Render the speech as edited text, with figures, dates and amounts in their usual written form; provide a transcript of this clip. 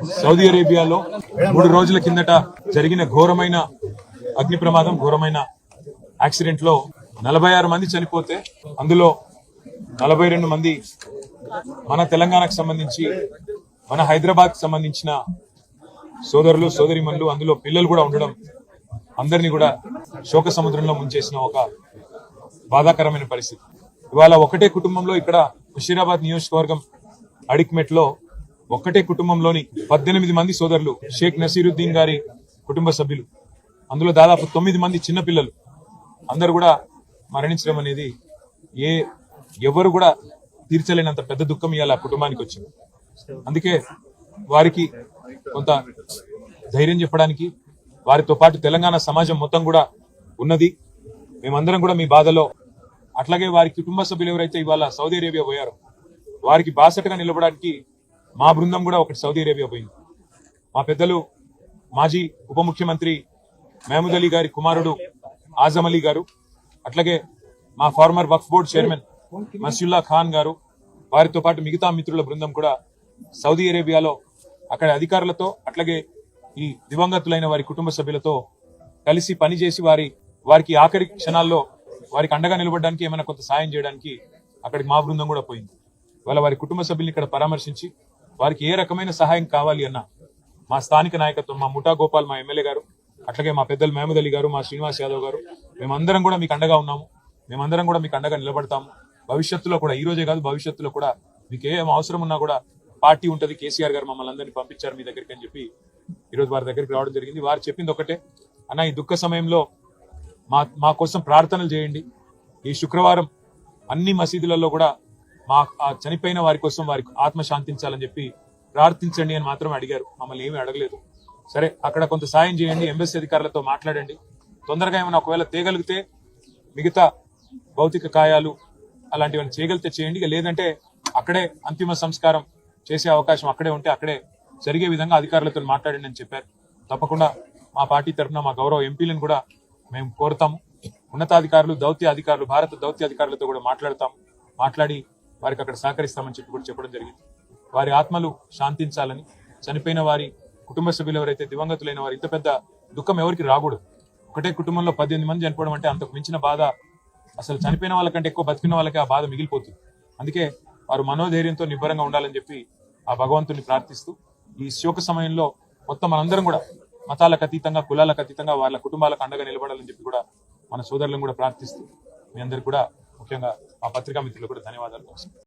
Saudi అరేబియాలో 3 రోజుల కిందట జరిగిన ఘోరమైన అగ్ని ప్రమాదం, ఘోరమైన యాక్సిడెంట్ లో 46 మంది చనిపోతే అందులో 42 మంది మన తెలంగాణకు సంబంధించి, మన హైదరాబాద్ సంబంధించిన సోదరులు సోదరిమణులు, అందులో పిల్లలు కూడా ఉండడం అందరినీ కూడా శోక సముద్రంలో ముంచేసిన ఒక బాధాకరమైన పరిస్థితి. ఇవాళ ఒకటే కుటుంబంలో ఇక్కడ ముషీరాబాద్ నియోజకవర్గం అడిక్మెట్ లో ఒక్కటే కుటుంబంలోని 18 మంది సోదరులు, షేక్ నసీరుద్దీన్ గారి కుటుంబ సభ్యులు, అందులో దాదాపు 9 మంది చిన్నపిల్లలు అందరూ కూడా మరణించడం అనేది ఎవరు కూడా తీర్చలేనంత పెద్ద దుఃఖం ఇవాళ కుటుంబానికి వచ్చింది. అందుకే వారికి కొంత ధైర్యం చెప్పడానికి, వారితో పాటు తెలంగాణ సమాజం మొత్తం కూడా ఉన్నది. మేమందరం కూడా మీ బాధలో, అట్లాగే వారి కుటుంబ సభ్యులు ఎవరైతే ఇవాళ సౌదీ అరేబియా పోయారో వారికి బాసటగా నిలబడడానికి మా బృందం కూడా ఒకటి సౌదీ అరేబియా పోయింది. మా పెద్దలు మాజీ ఉప ముఖ్యమంత్రి మహమూద్ అలీ గారి కుమారుడు ఆజం అలీ గారు, అట్లాగే మా ఫార్మర్ వక్ఫ్ బోర్డ్ చైర్మన్ మసీయుల్లా ఖాన్ గారు, వారితో పాటు మిగతా మిత్రుల బృందం కూడా సౌదీ అరేబియాలో అక్కడ అధికారులతో, అట్లాగే ఈ దివంగతులైన వారి కుటుంబ సభ్యులతో కలిసి పనిచేసి వారికి ఆఖరి క్షణాల్లో వారికి అండగా నిలబడడానికి, ఏమైనా కొంత సాయం చేయడానికి అక్కడికి మా బృందం కూడా పోయింది. వారి కుటుంబ సభ్యుల్ని ఇక్కడ పరామర్శించి వారికి ఏ రకమైన సహాయం కావాలి అన్న మా స్థానిక నాయకత్వం, మా ముఠా గోపాల్, మా ఎమ్మెల్యే గారు, అట్లాగే మా పెద్దలు మహమూద్ అలీ గారు, మా శ్రీనివాస్ యాదవ్ గారు, మేమందరం కూడా మీకు అండగా ఉన్నాము. మేమందరం కూడా మీకు అండగా నిలబడతాము. భవిష్యత్తులో కూడా, ఈ రోజే కాదు భవిష్యత్తులో కూడా మీకు ఏం అవసరం ఉన్నా కూడా పార్టీ ఉంటుంది. కేసీఆర్ గారు మమ్మల్ని అందరినీ పంపించారు మీ దగ్గరికి అని చెప్పి ఈరోజు వారి దగ్గరికి రావడం జరిగింది. వారు చెప్పింది ఒకటే, అన్న ఈ దుఃఖ సమయంలో మా కోసం ప్రార్థనలు చేయండి. ఈ శుక్రవారం అన్ని మసీదులలో కూడా చనిపోయిన వారి కోసం వారికి ఆత్మ శాంతించాలని చెప్పి ప్రార్థించండి అని మాత్రం అడిగారు. మమ్మల్ని ఏమీ అడగలేదు. సరే, అక్కడ కొంత సాయం చేయండి, ఎంబసీ అధికారులతో మాట్లాడండి, తొందరగా ఏమైనా ఒకవేళ తేగలిగితే మిగతా భౌతిక కాయాలు అలాంటివన్నీ చేయగలిగితే చేయండి, లేదంటే అక్కడే అంతిమ సంస్కారం చేసే అవకాశం అక్కడే ఉంటే అక్కడే జరిగే విధంగా అధికారులతో మాట్లాడండి అని చెప్పారు. తప్పకుండా మా పార్టీ తరఫున మా గౌరవ ఎంపీలను కూడా మేము కోరుతాము. ఉన్నతాధికారులు, దౌత్య అధికారులు, భారత దౌత్య అధికారులతో కూడా మాట్లాడి వారికి అక్కడ సహకరిస్తామని చెప్పి కూడా చెప్పడం జరిగింది. వారి ఆత్మలు శాంతించాలని, చనిపోయిన వారి కుటుంబ సభ్యులు ఎవరైతే దివంగతులైన వారు, ఇంత పెద్ద దుఃఖం ఎవరికి రాకూడదు. ఒకటే కుటుంబంలో 18 మంది చనిపోవడం అంటే అంతకు మించిన బాధ అసలు చనిపోయిన వాళ్ళకంటే ఎక్కువ బతికిన వాళ్ళకి ఆ బాధ మిగిలిపోతుంది. అందుకే వారు మనోధైర్యంతో నిబ్బరంగా ఉండాలని చెప్పి ఆ భగవంతుని ప్రార్థిస్తూ, ఈ శోక సమయంలో మొత్తం మనందరం కూడా మతాలకు అతీతంగా, కులాలకు అతీతంగా వాళ్ళ కుటుంబాలకు అండగా నిలబడాలని చెప్పి కూడా మన సోదరులను కూడా ప్రార్థిస్తూ, మీ అందరికీ కూడా ముఖ్యంగా మా పత్రికా మిత్రులకు కూడా ధన్యవాదాలు.